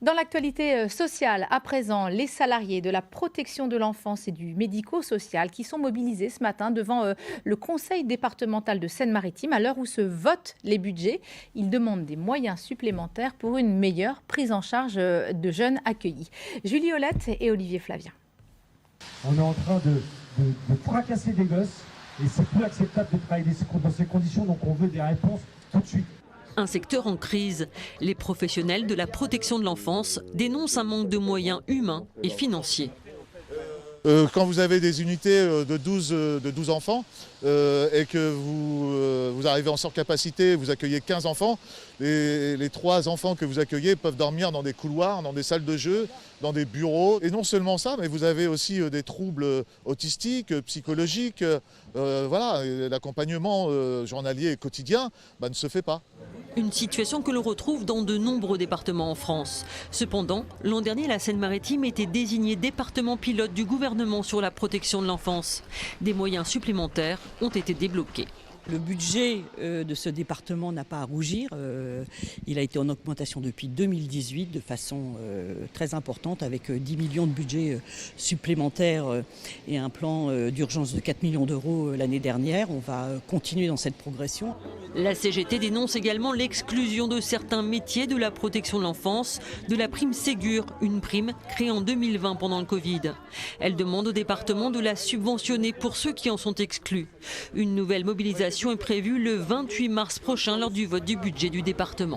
Dans l'actualité sociale, à présent, les salariés de la protection de l'enfance et du médico-social qui sont mobilisés ce matin devant le conseil départemental de Seine-Maritime à l'heure où se votent les budgets. Ils demandent des moyens supplémentaires pour une meilleure prise en charge de jeunes accueillis. Julie Holette et Olivier Flavien. On est en train de fracasser des gosses et c'est plus acceptable de travailler dans ces conditions, donc on veut des réponses tout de suite. Un secteur en crise. Les professionnels de la protection de l'enfance dénoncent un manque de moyens humains et financiers. Quand vous avez des unités de 12 enfants et que vous arrivez en surcapacité, vous accueillez 15 enfants, les 3 enfants que vous accueillez peuvent dormir dans des couloirs, dans des salles de jeu, dans des bureaux. Et non seulement ça, mais vous avez aussi des troubles autistiques, psychologiques. Voilà, l'accompagnement journalier et quotidien ne se fait pas. Une situation que l'on retrouve dans de nombreux départements en France. Cependant, l'an dernier, la Seine-Maritime était désignée département pilote du gouvernement sur la protection de l'enfance. Des moyens supplémentaires ont été débloqués. Le budget de ce département n'a pas à rougir. Il a été en augmentation depuis 2018 de façon très importante avec 10 millions de budget supplémentaires et un plan d'urgence de 4 millions d'euros l'année dernière. On va continuer dans cette progression. La CGT dénonce également l'exclusion de certains métiers de la protection de l'enfance de la prime Ségur, une prime créée en 2020 pendant le Covid. Elle demande au département de la subventionner pour ceux qui en sont exclus. Une nouvelle mobilisation est prévue le 28 mars prochain lors du vote du budget du département.